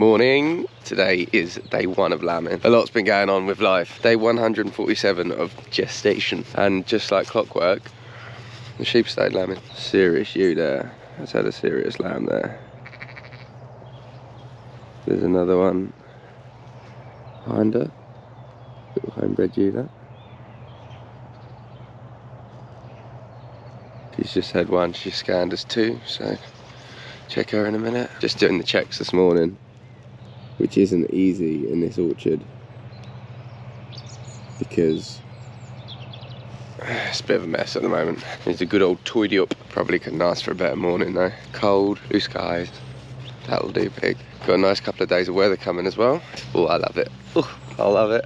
Morning. Today is day 1 of lambing. A lot's been going on with life. Day 147 of gestation. And just like clockwork, the sheep stayed lambing. Serious ewe there. Has had a serious lamb there. There's another one behind her. Little homebred ewe there. She's just had one. She scanned us 2, so check her in a minute. Just doing the checks this morning, which isn't easy in this orchard because it's a bit of a mess at the moment. It's a good old tidy up. Probably couldn't ask for a better morning though. Cold, blue skies, that'll do big. Got a nice couple of days of weather coming as well. Oh, I love it. Oh, I love it.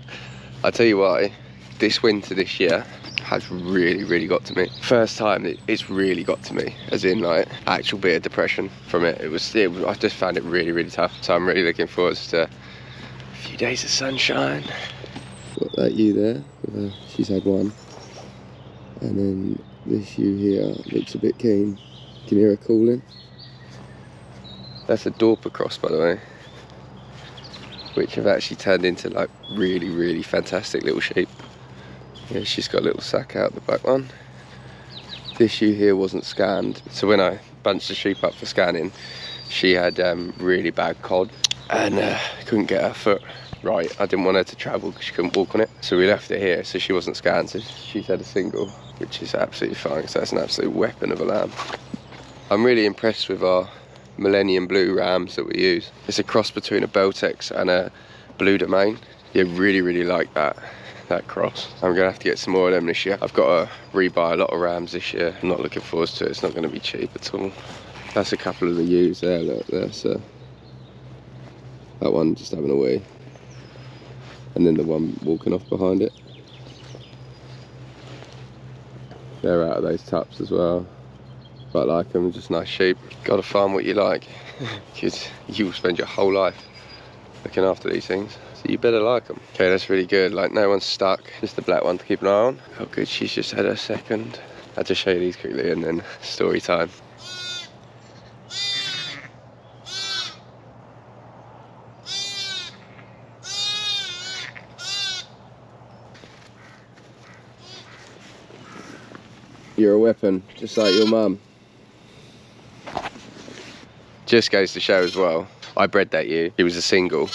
I'll tell you why, this winter this year has really got to me. First time it's really got to me, as in like actual bit of depression from it. I just found it really tough. So I'm really looking forward to a few days of sunshine. Got that ewe there, she's had one. And then this ewe here looks a bit keen. Can you hear her calling? That's a Dorper cross, by the way, which have actually turned into like really fantastic little sheep. Yeah, she's got a little sack out the back one. This ewe here wasn't scanned, so when I bunched the sheep up for scanning, she had really bad cod and couldn't get her foot right. I didn't want her to travel because she couldn't walk on it, so we left her here. So she wasn't scanned, so she's had a single, which is absolutely fine. So that's an absolute weapon of a lamb. I'm really impressed with our Millennium Blue rams that we use. It's a cross between a Beltex and a Blue Domain. Yeah, really like that cross. I'm gonna have to get some more of them this year. I've got to rebuy a lot of rams this year. I'm not looking forward to it. It's not going to be cheap at all. That's a couple of the ewes there, look there. So that one just having a wee, and then the one walking off behind it. They're out of those tups as well. Quite like them, just nice sheep. Gotta find what you like, because you will spend your whole life looking after these things. So you better like them. Okay, that's really good. Like, no one's stuck. Just the black one to keep an eye on. Oh good, she's just had her second. I'll just show you these quickly and then story time. You're a weapon, just like your mum. Just goes to show as well, I bred that ewe. It was a single,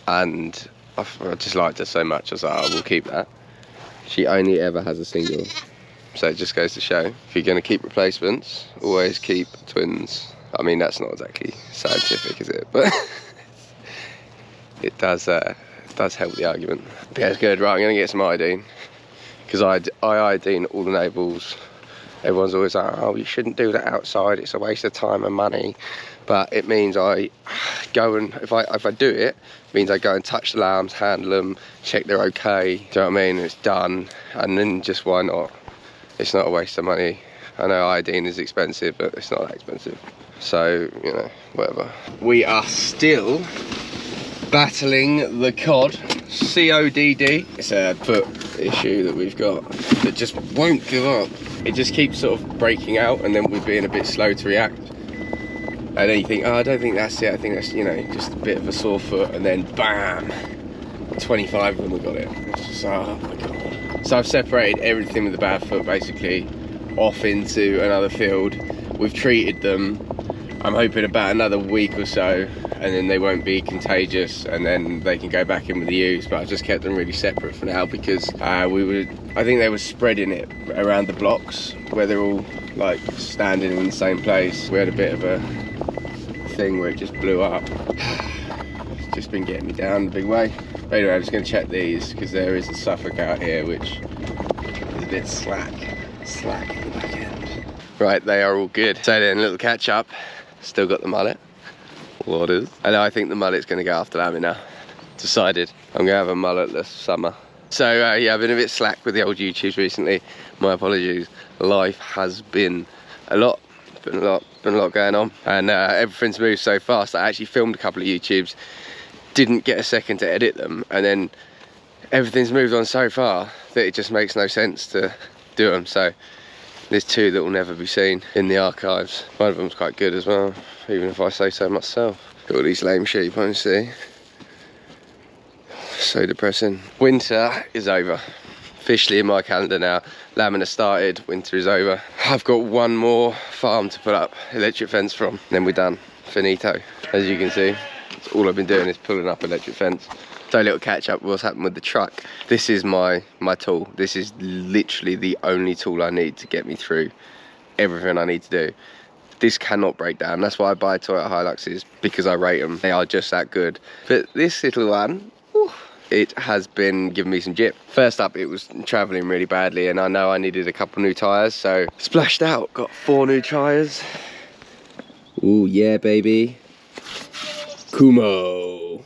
and I just liked her so much, I was like, oh, we'll keep that. She only ever has a single. So it just goes to show, if you're going to keep replacements, always keep twins. I mean, that's not exactly scientific, is it? But it does help the argument. But yeah, it's good. Right, I'm going to get some iodine, because I iodine all the navels. Everyone's always like, oh, you shouldn't do that outside, it's a waste of time and money. But it means I go and, if I do it, it means I go and touch the lambs, handle them, check they're okay. Do you know what I mean? It's done, and then just why not? It's not a waste of money. I know iodine is expensive, but it's not that expensive. So, you know, whatever. We are still battling the cod, C-O-D-D. It's a foot issue that we've got that just won't give up. It just keeps sort of breaking out, and then we're being a bit slow to react. And then you think, oh, I don't think that's it. I think that's, you know, just a bit of a sore foot, and then bam, 25 of them have got it. It's just, oh my God. So I've separated everything with the bad foot basically off into another field. We've treated them. I'm hoping about another week or so, and then they won't be contagious, and then they can go back in with the ewes. But I just kept them really separate for now, because I think they were spreading it around the blocks where they're all like standing in the same place. We had a bit of a thing where it just blew up. It's just been getting me down a big way. But anyway, I'm just going to check these, because there is a Suffolk out here which is a bit slack in the back end. Right, they are all good. So then, a little catch up. Still got the mullet. What is? And I think the mullet's going to go after lambing now. Decided I'm going to have a mullet this summer. So yeah, I've been a bit slack with the old YouTubes recently. My apologies. Life has been a lot. Been a lot going on, and everything's moved so fast. I actually filmed a couple of YouTubes, didn't get a second to edit them, and then everything's moved on so far that it just makes no sense to do them. So there's 2 that will never be seen in the archives. One of them's quite good as well, even if I say so myself. Got all these lame sheep, honestly. So depressing. Winter is over. Officially in my calendar now. Lambing has started, winter is over. I've got one more farm to put up electric fence from, then we're done. Finito. As you can see, that's all I've been doing is pulling up electric fence. So a little catch up, what's happened with the truck. This is my tool. This is literally the only tool I need to get me through everything I need to do. This cannot break down. That's why I buy Toyota Hiluxes, because I rate them. They are just that good. But this little one, whew, it has been giving me some jip. First up, it was traveling really badly, and I know I needed a couple new tires, so splashed out, got 4 new tires. Ooh, yeah, baby. Kumo.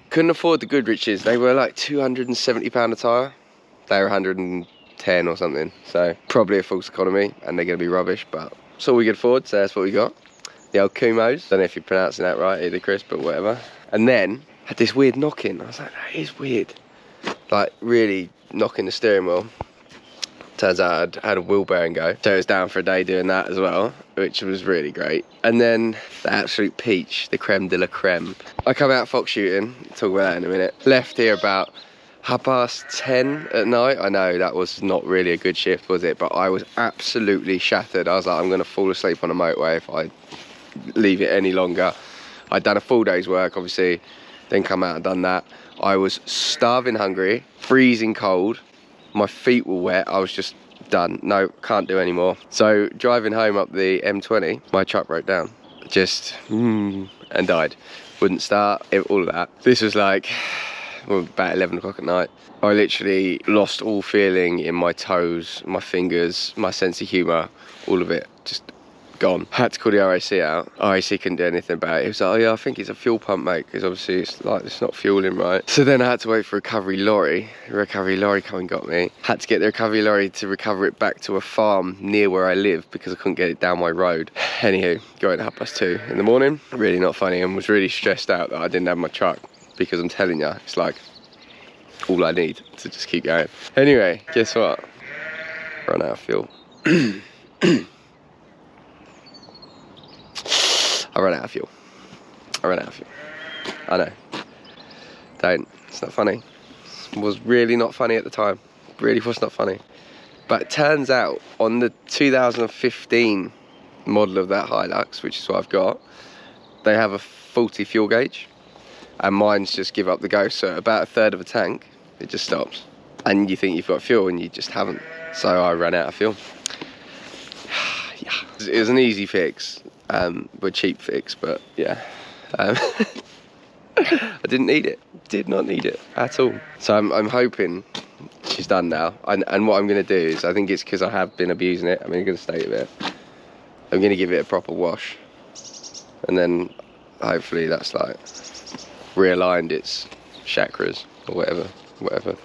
Couldn't afford the Goodriches. They were like £270 a tyre. They were 110 or something. So probably a false economy, and they're gonna be rubbish, but it's all we could afford, so that's what we got. The old Kumos. Don't know if you're pronouncing that right either, Chris, but whatever. And then had this weird knocking. I was like, that is weird. Like really knocking the steering wheel. Turns out I'd had a wheel bearing go. So I was down for a day doing that as well, which was really great. And then the absolute peach, the creme de la creme. I come out fox shooting, talk about that in a minute. Left here about 10:30 at night. I know that was not really a good shift, was it? But I was absolutely shattered. I was like, I'm gonna fall asleep on a motorway if I leave it any longer. I'd done a full day's work, obviously, then come out and done that. I was starving hungry, freezing cold. My feet were wet. I was just done. No, can't do anymore. So driving home up the M20, my truck broke down. Just and died. Wouldn't start, all of that. This was like, well, about 11 o'clock at night. I literally lost all feeling in my toes, my fingers, my sense of humour, all of it. Just gone. Had to call the RAC out. RAC couldn't do anything about it. He was like, oh yeah, I think it's a fuel pump, mate, because obviously it's like, it's not fueling right. So then I had to wait for a recovery lorry. The recovery lorry come and got me. Had to get the recovery lorry to recover it back to a farm near where I live because I couldn't get it down my road. Anywho, going at 2:30 in the morning. Really not funny, and was really stressed out that I didn't have my truck, because I'm telling you, it's like all I need to just keep going. Anyway, guess what? Run out of fuel. I ran out of fuel. I know. Don't. It's not funny. It was really not funny at the time. Really was not funny. But it turns out on the 2015 model of that Hilux, which is what I've got, they have a faulty fuel gauge. And mine's just give up the ghost. So about 1/3 of a tank, it just stops. And you think you've got fuel and you just haven't. So I ran out of fuel. Yeah. It was an easy fix. But cheap fix, but yeah. I didn't need it. Did not need it at all. So I'm hoping she's done now. And what I'm going to do is, I think it's because I have been abusing it. I'm going to stay with it. I'm going to give it a proper wash. And then hopefully that's like realigned its chakras or whatever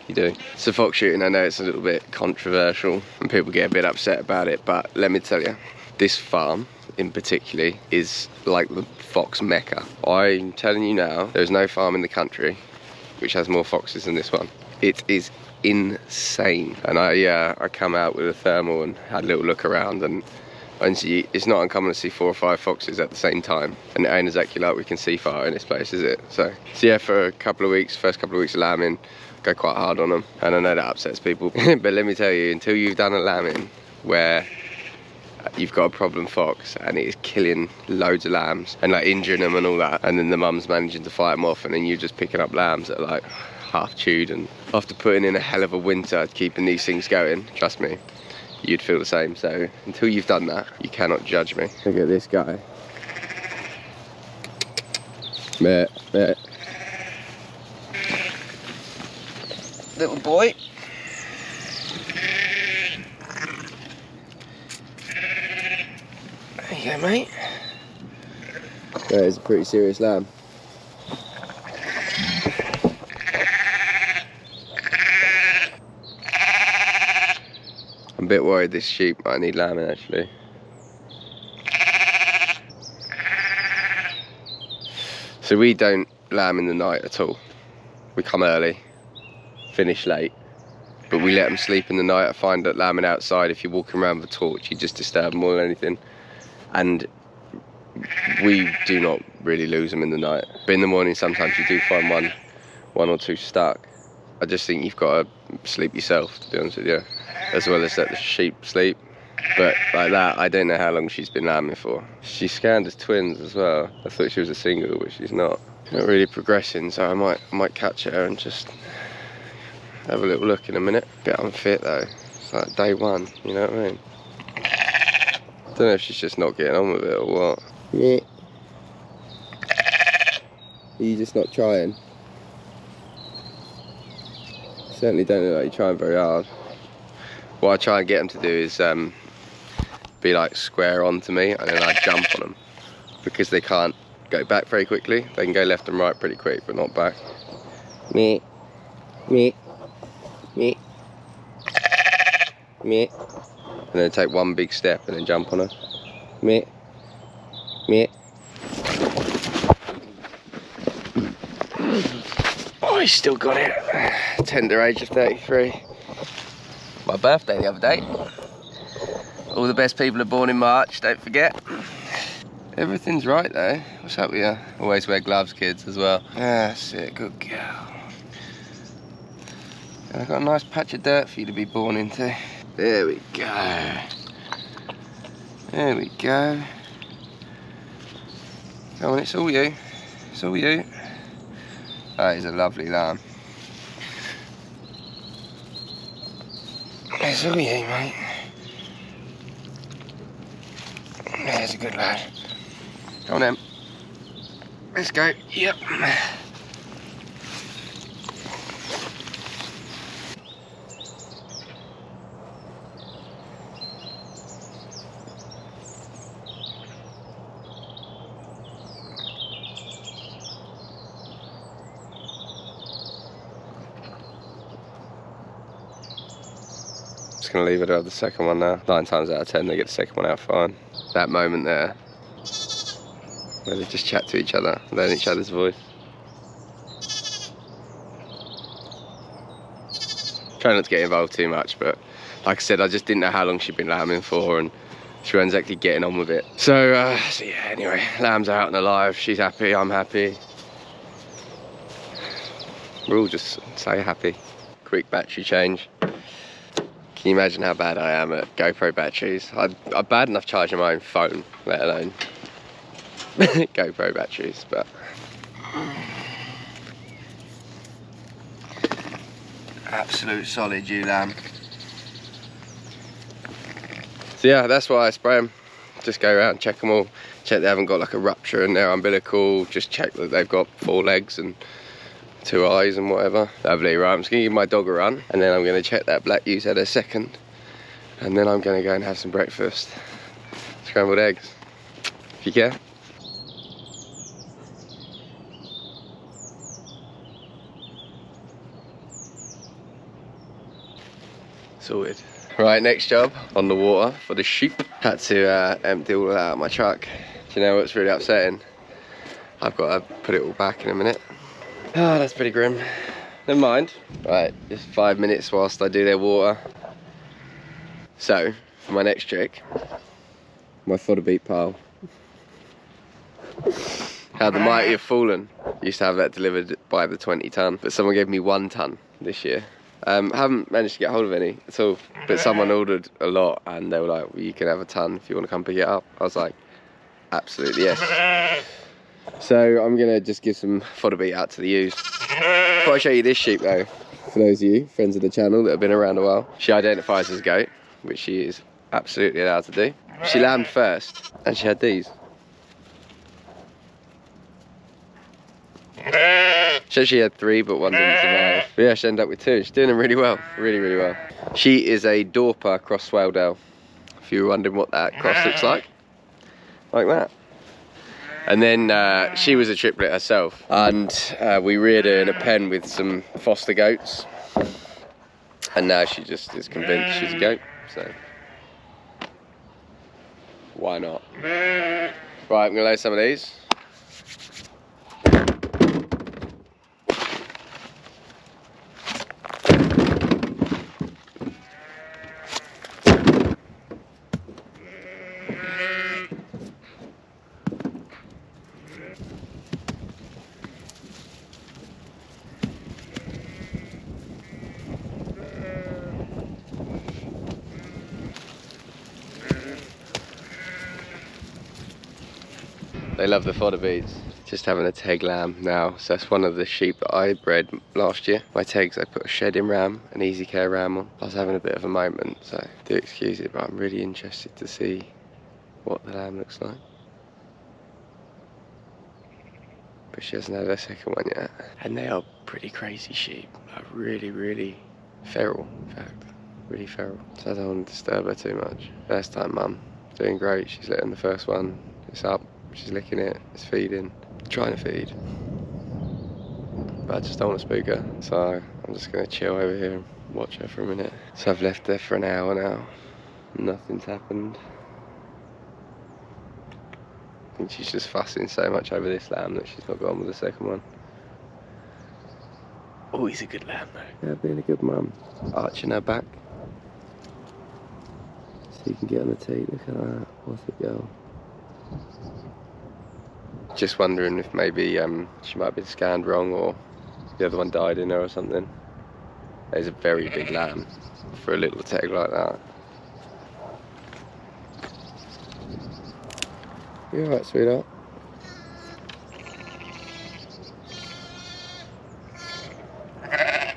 you do. So fox shooting, I know it's a little bit controversial and people get a bit upset about it, but let me tell you, this farm in particular is like the fox mecca. I'm telling you now, there's no farm in the country which has more foxes than this one. It is insane. And I come out with a thermal and had a little look around, and it's not uncommon to see 4 or 5 foxes at the same time, and it ain't exactly like we can see far in this place, is it? So yeah, for a couple of weeks, first couple of weeks of lambing, go quite hard on them, and I know that upsets people. But let me tell you, until you've done a lambing where you've got a problem fox and it is killing loads of lambs and like injuring them and all that, and then the mum's managing to fight them off, and then you're just picking up lambs that are like half chewed, and after putting in a hell of a winter keeping these things going, trust me, you'd feel the same. So until you've done that, you cannot judge me. Look at this guy. Meh. Little boy. There you go, mate. That is a pretty serious lamb. I'm a bit worried this sheep might need lambing actually. So we don't lamb in the night at all. We come early, finish late, but we let them sleep in the night. I find that lambing outside, if you're walking around with a torch, you just disturb them more than anything. And we do not really lose them in the night. But in the morning, sometimes you do find one or two stuck. I just think you've got to sleep yourself, to be honest with you, as well as let the sheep sleep. But like that, I don't know how long she's been lambing for. She's scanned as twins as well. I thought she was a single, but she's not. Not really progressing, so I might catch her and just have a little look in a minute. Bit unfit though. It's like day one, you know what I mean? Don't know if she's just not getting on with it or what. Yeah. Are you just not trying? Certainly don't look like you're trying very hard. What I try and get them to do is be like square onto me, and then I jump on them, because they can't go back very quickly. They can go left and right pretty quick, but not back. Me, me, me, me. And then take one big step and then jump on her. Me, me. Oh, he's still got it. Tender age of 33. My birthday the other day. All the best people are born in March, don't forget. Everything's right though. What's up with you? Always wear gloves, kids, as well. That's it, good girl. And I've got a nice patch of dirt for you to be born into. There we go. There we go. Come on, it's all you. It's all you. That is a lovely lamb. It's all you, mate. There's a good lad. Come on then. Let's go. Yep. Just gonna leave it at the second one now. 9 times out of 10 they get the second one out fine. That moment there, where they just chat to each other, learn each other's voice. Try not to get involved too much, but like I said, I just didn't know how long she'd been lambing for, and she wasn't exactly getting on with it. So yeah, anyway, lamb's out and alive, she's happy, I'm happy. We're all just so happy. Quick battery change. Can you imagine how bad I am at GoPro batteries? I'm bad enough charging my own phone, let alone GoPro batteries, but... Absolute solid ewe lamb. So yeah, that's why I spray them. Just go around, check them all. Check they haven't got like a rupture in their umbilical. Just check that they've got 4 legs and 2 eyes and whatever. Lovely, right, I'm just gonna give my dog a run, and then I'm gonna check that black ewe's had a second, and then I'm gonna go and have some breakfast. Scrambled eggs, if you care. Sorted. Right, next job on the water for the sheep. Had to empty all that out of my truck. Do you know what's really upsetting? I've got to put it all back in a minute. Ah, that's pretty grim. Never mind. Right, just 5 minutes whilst I do their water. So, for my next trick, my fodder beet pile. How the mighty have fallen. Used to have that delivered by the 20 tonne, but someone gave me 1 tonne this year. Haven't managed to get hold of any at all, but someone ordered a lot and they were like, well, you can have 1 tonne if you want to come pick it up. I was like, absolutely yes. So I'm gonna just give some fodder beet out to the ewes. Before I show you this sheep though, for those of you friends of the channel that have been around a while, she identifies as a goat, which she is absolutely allowed to do. She lambed first and she had these. She actually had 3, but 1 didn't survive. But yeah, she ended up with 2. She's doing them really well, really, really well. She is a Dorper cross Swaledale. If you were wondering what that cross looks like that. And then she was a triplet herself, and we reared her in a pen with some foster goats, and now she just is convinced she's a goat, so why not? Right, I'm gonna load some of these. They love the fodder beads. Just having a teg lamb now. So that's one of the sheep that I bred last year. My tegs, I put a shedding ram, an easy care ram on. I was having a bit of a moment, so do excuse it, but I'm really interested to see what the lamb looks like. But she hasn't had her second one yet. And they are pretty crazy sheep. Like really feral, in fact. Really feral. So I don't want to disturb her too much. First time mum. Doing great. She's letting the first one. It's up. She's licking it. It's feeding. Trying to feed. But I just don't want to spook her. So I'm just going to chill over here and watch her for a minute. So I've left her for an hour now. Nothing's happened. I think she's just fussing so much over this lamb that she's not gone with the second one. Oh, he's a good lamb though. Yeah, being a good mum. Arching her back. So you can get on the teat. Look at that. What's the girl? Just wondering if maybe she might have been scanned wrong or the other one died in her or something. There's a very big lamb for a little tag like that. You alright, sweetheart? I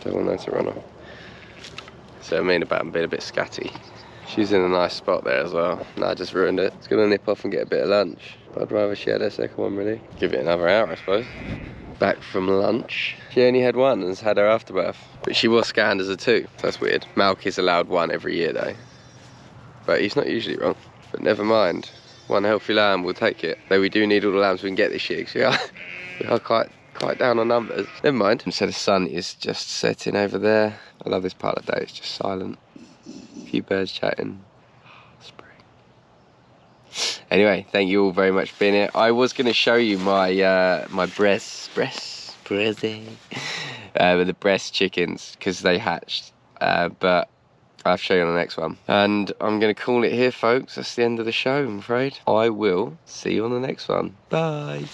don't want her to run off. So I mean about being a bit scatty. She's in a nice spot there as well. No, I just ruined it. It's gonna nip off and get a bit of lunch. But I'd rather she had her second one really. Give it another hour, I suppose. Back from lunch. She only had one and has had her afterbirth. But she was scanned as a 2. That's weird. Malk is allowed 1 every year though. But he's not usually wrong. But never mind. One healthy lamb will take it. Though we do need all the lambs we can get this year, because we are quite down on numbers. Never mind. So the sun is just setting over there. I love this part of the day. It's just silent. A few birds chatting. Spring. Anyway, thank you all very much for being here. I was going to show you my my breast with the breast chickens because they hatched, but I'll show you on the next one. And I'm going to call it here, folks. That's the end of the show, I'm afraid. I will see you on the next one. Bye.